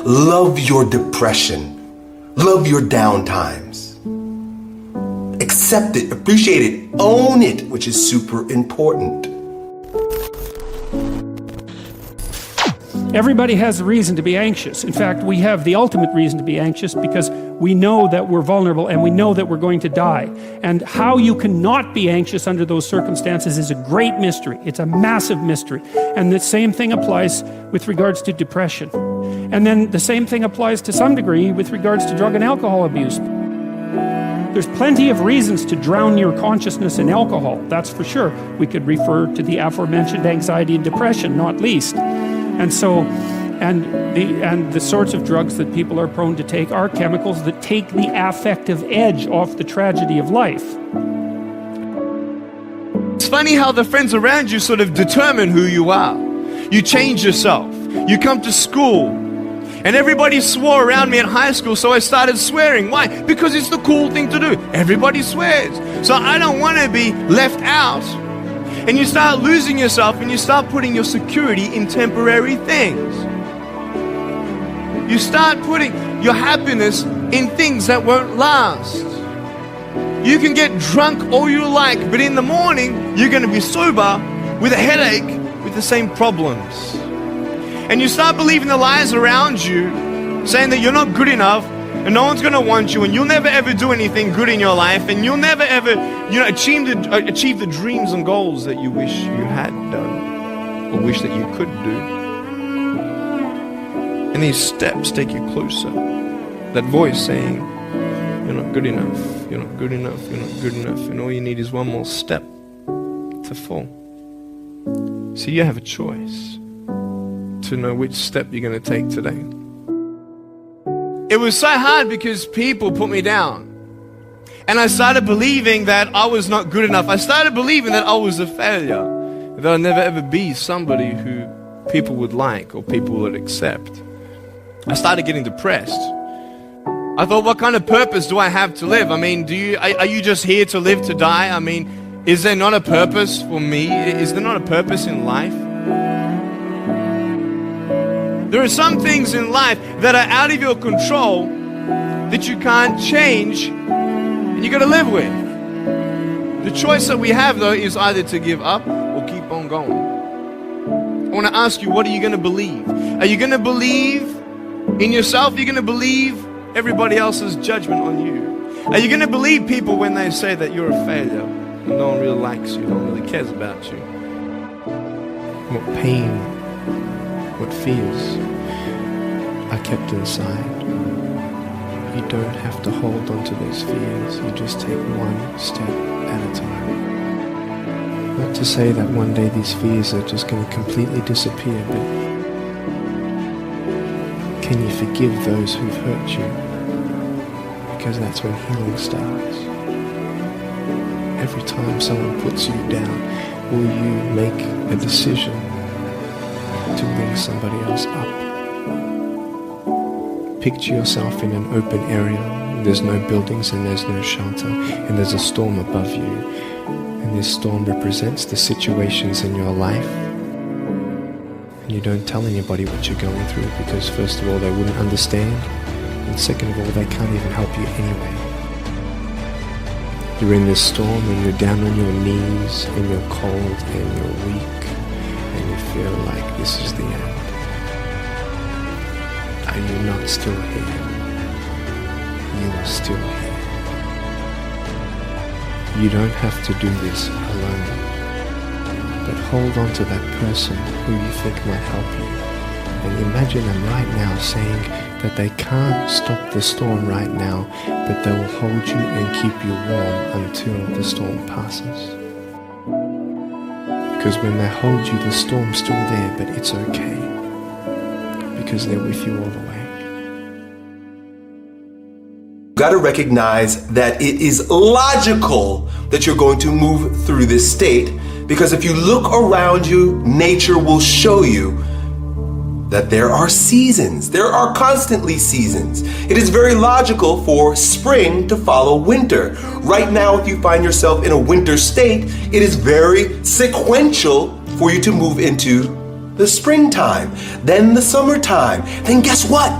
love your depression. Love your down times. Accept it, appreciate it, own it, which is super important. Everybody has a reason to be anxious. In fact, we have the ultimate reason to be anxious because we know that we're vulnerable and we know that we're going to die. And how you cannot be anxious under those circumstances is a great mystery. It's a massive mystery. And the same thing applies with regards to depression. And then the same thing applies to some degree with regards to drug and alcohol abuse. There's plenty of reasons to drown your consciousness in alcohol, that's for sure. We could refer to the aforementioned anxiety and depression, not least. And so, and the sorts of drugs that people are prone to take are chemicals that take the affective edge off the tragedy of life. It's funny how the friends around you sort of determine who you are. You change yourself. You come to school. And everybody swore around me in high school, so I started swearing. Why? Because it's the cool thing to do. Everybody swears. So I don't want to be left out. And you start losing yourself and you start putting your security in temporary things. You start putting your happiness in things that won't last. You can get drunk all you like, but in the morning, you're going to be sober with a headache with the same problems. And you start believing the lies around you, saying that you're not good enough, and no one's going to want you, and you'll never ever do anything good in your life, and you'll never ever, achieve the dreams and goals that you wish you had done, or wish that you could do. And these steps take you closer. That voice saying, you're not good enough, you're not good enough, you're not good enough, and all you need is one more step to fall. So you have a choice to know which step you're going to take today. It was so hard because people put me down. And I started believing that I was not good enough. I started believing that I was a failure. That I'd never ever be somebody who people would like or people would accept. I started getting depressed. I thought, what kind of purpose do I have to live? I mean, are you just here to live to die? I mean, is there not a purpose for me? Is there not a purpose in life? There are some things in life that are out of your control that you can't change and you got to live with. The choice that we have, though, is either to give up or keep on going. I want to ask you, what are you going to believe? Are you going to believe in yourself? Are you going to believe everybody else's judgment on you? Are you going to believe people when they say that you're a failure and no one really likes you, no one really cares about you? What pain, what fears are kept inside. You don't have to hold on to those fears. You just take one step at a time. Not to say that one day these fears are just going to completely disappear, but can you forgive those who've hurt you? Because that's when healing starts. Every time someone puts you down, will you make a decision to bring somebody else up? Picture yourself in an open area. There's no buildings and there's no shelter, and there's a storm above you. And this storm represents the situations in your life. And you don't tell anybody what you're going through because first of all, they wouldn't understand. And second of all, they can't even help you anyway. You're in this storm and you're down on your knees and you're cold and you're weak and you feel like this is the end. Are you not still here? You are still here. You don't have to do this alone. But hold on to that person who you think might help you. And imagine them right now saying that they can't stop the storm right now, but they will hold you and keep you warm until the storm passes. Because when they hold you, the storm's still there, but it's okay. Because they're with you all the way. You got to recognize that it is logical that you're going to move through this state, because if you look around you, nature will show you that there are seasons. There are constantly seasons. It is very logical for spring to follow winter. Right now, if you find yourself in a winter state, it is very sequential for you to move into the springtime, then the summertime. Then guess what?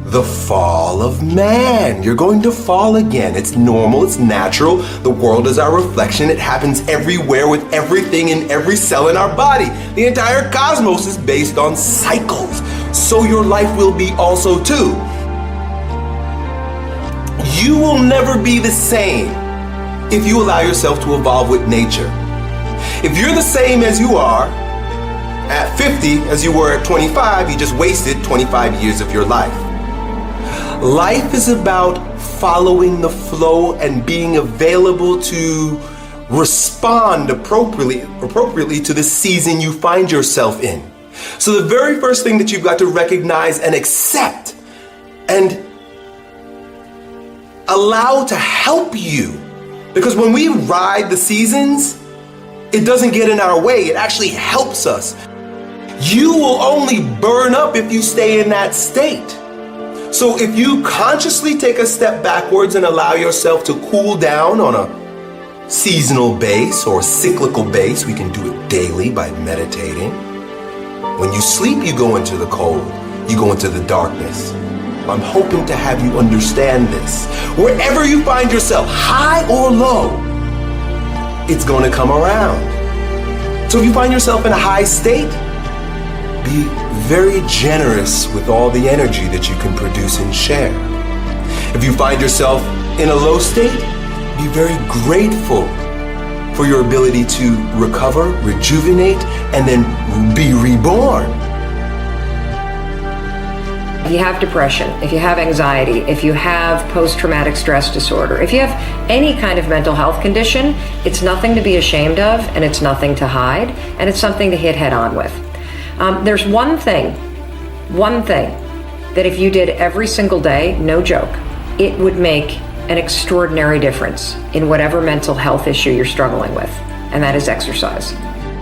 The fall of man. You're going to fall again. It's normal, it's natural. The world is our reflection. It happens everywhere with everything in every cell in our body. The entire cosmos is based on cycles. So your life will be also too. You will never be the same if you allow yourself to evolve with nature. If you're the same as you are at 50 as you were at 25, you just wasted 25 years of your life. Life is about following the flow and being available to respond appropriately to the season you find yourself in. So the very first thing that you've got to recognize and accept and allow to help you, because when we ride the seasons, it doesn't get in our way, it actually helps us. You will only burn up if you stay in that state. So if you consciously take a step backwards and allow yourself to cool down on a seasonal base or cyclical base, we can do it daily by meditating. When you sleep, you go into the cold, you go into the darkness. I'm hoping to have you understand this. Wherever you find yourself, high or low, it's going to come around. So if you find yourself in a high state, be very generous with all the energy that you can produce and share. If you find yourself in a low state, be very grateful for your ability to recover, rejuvenate, and then be reborn. If you have depression, if you have anxiety, if you have post-traumatic stress disorder, if you have any kind of mental health condition, it's nothing to be ashamed of and it's nothing to hide, and it's something to hit head on with. There's one thing that if you did every single day, no joke, it would make an extraordinary difference in whatever mental health issue you're struggling with, and that is exercise.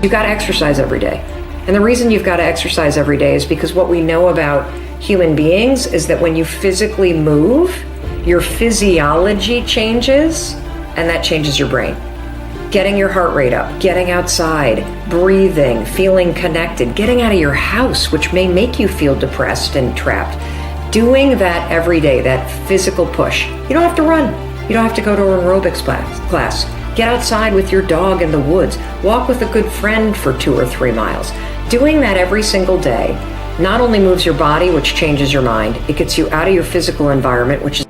You've got to exercise every day. And the reason you've got to exercise every day is because what we know about human beings is that when you physically move, your physiology changes, and that changes your brain. Getting your heart rate up, getting outside, breathing, feeling connected, getting out of your house, which may make you feel depressed and trapped. Doing that every day, that physical push. You don't have to run. You don't have to go to an aerobics class. Get outside with your dog in the woods. Walk with a good friend for 2 or 3 miles. Doing that every single day not only moves your body, which changes your mind, it gets you out of your physical environment, which is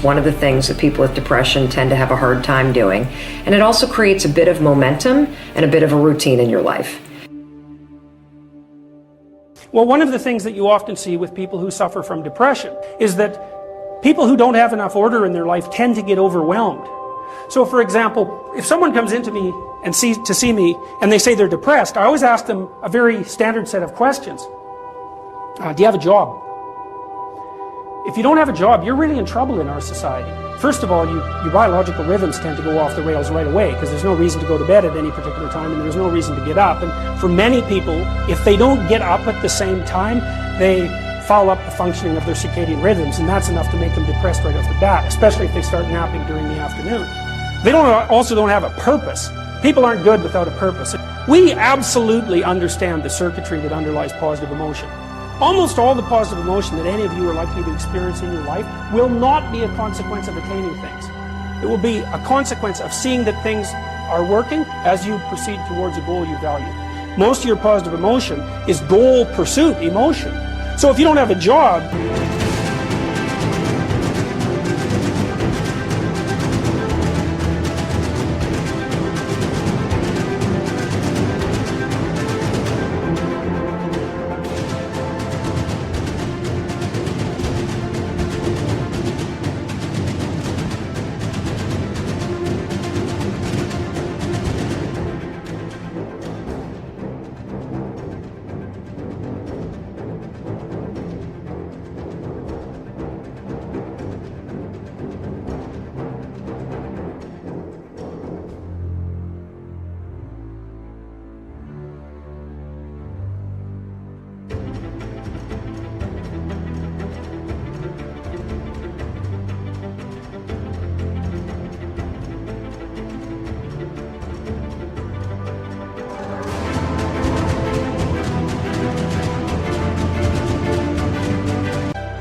one of the things that people with depression tend to have a hard time doing. And it also creates a bit of momentum and a bit of a routine in your life. Well, one of the things that you often see with people who suffer from depression is that people who don't have enough order in their life tend to get overwhelmed. So for example, if someone comes into me and to see me and they say they're depressed, I always ask them a very standard set of questions. Do you have a job? If you don't have a job, you're really in trouble in our society. First of all, your biological rhythms tend to go off the rails right away because there's no reason to go to bed at any particular time and there's no reason to get up. And for many people, if they don't get up at the same time, they foul up the functioning of their circadian rhythms, and that's enough to make them depressed right off the bat, especially if they start napping during the afternoon. They also don't have a purpose. People aren't good without a purpose. We absolutely understand the circuitry that underlies positive emotion. Almost all the positive emotion that any of you are likely to experience in your life will not be a consequence of attaining things. It will be a consequence of seeing that things are working as you proceed towards a goal you value. Most of your positive emotion is goal pursuit emotion. So if you don't have a job,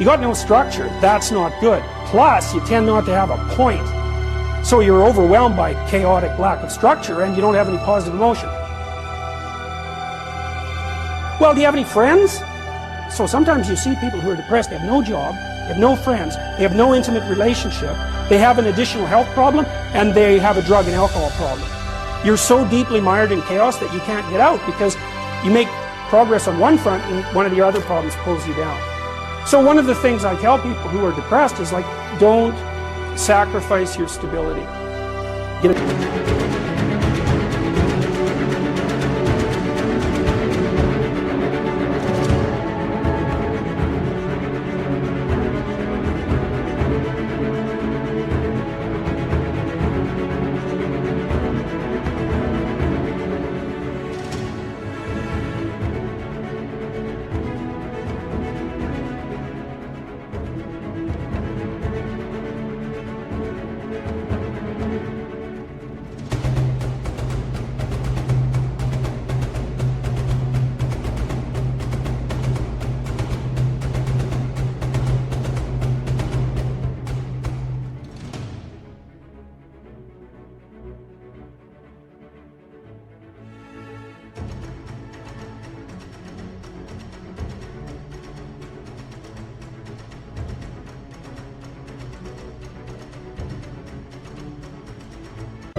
You got no structure, that's not good. Plus, you tend not to have a point. So you're overwhelmed by chaotic lack of structure and you don't have any positive emotion. Well, do you have any friends? So sometimes you see people who are depressed, they have no job, they have no friends, they have no intimate relationship, they have an additional health problem, and they have a drug and alcohol problem. You're so deeply mired in chaos that you can't get out because you make progress on one front and one of the other problems pulls you down. So one of the things I tell people who are depressed is like, don't sacrifice your stability. Get it.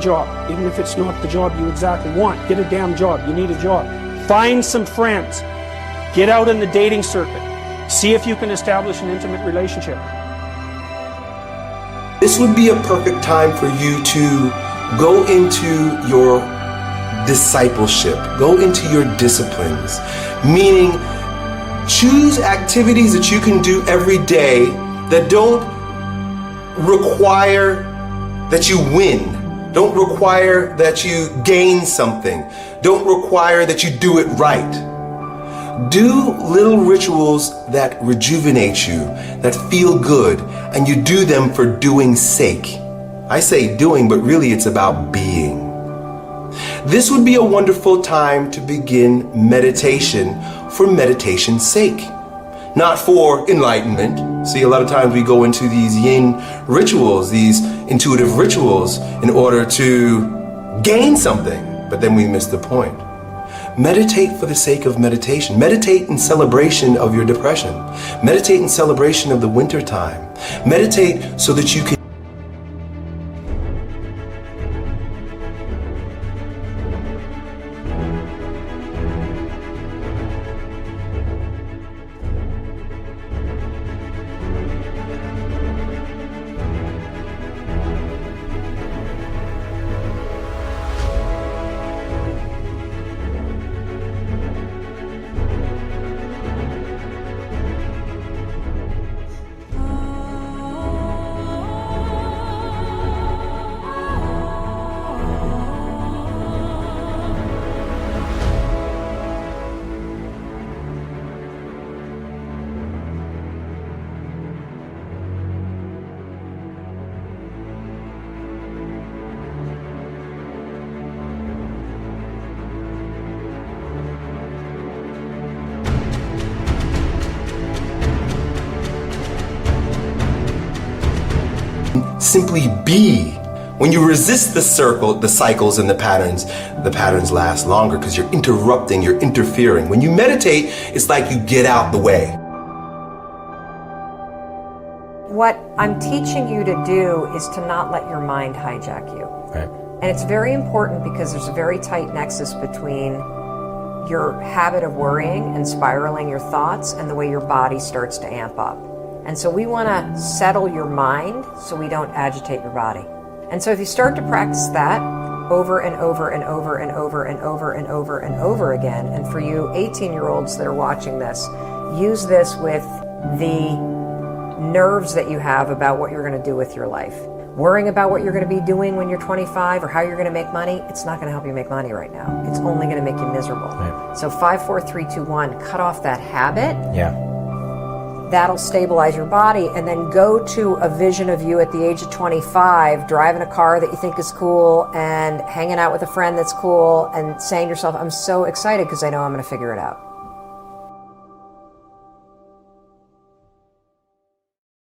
Job, even if it's not the job you exactly want. Get a damn job. You need a job. Find some friends. Get out in the dating circuit. See if you can establish an intimate relationship. This would be a perfect time for you to go into your discipleship, go into your disciplines, meaning choose activities that you can do every day that don't require that you win. Don't require that you gain something. Don't require that you do it right. Do little rituals that rejuvenate you, that feel good, and you do them for doing's sake. I say doing, but really it's about being. This would be a wonderful time to begin meditation for meditation's sake, not for enlightenment. See, a lot of times we go into these yin rituals, these intuitive rituals, in order to gain something, but then we miss the point. Meditate for the sake of meditation. Meditate in celebration of your depression. Meditate in celebration of the winter time. Meditate so that you can simply be. When you resist the cycles and the patterns last longer because you're interrupting, you're interfering. When you meditate, it's like you get out the way. What I'm teaching you to do is to not let your mind hijack you. Right. And it's very important because there's a very tight nexus between your habit of worrying and spiraling your thoughts and the way your body starts to amp up. And so we want to settle your mind so we don't agitate your body. And so if you start to practice that over and over and over and over and over and over and over again, and for you 18-year-olds that are watching this, use this with the nerves that you have about what you're going to do with your life. Worrying about what you're going to be doing when you're 25 or how you're going to make money, it's not going to help you make money right now. It's only going to make you miserable. Right. So 5, 4, 3, 2, 1, cut off that habit. Yeah. That'll stabilize your body, and then go to a vision of you at the age of 25, driving a car that you think is cool and hanging out with a friend that's cool and saying to yourself, I'm so excited because I know I'm going to figure it out.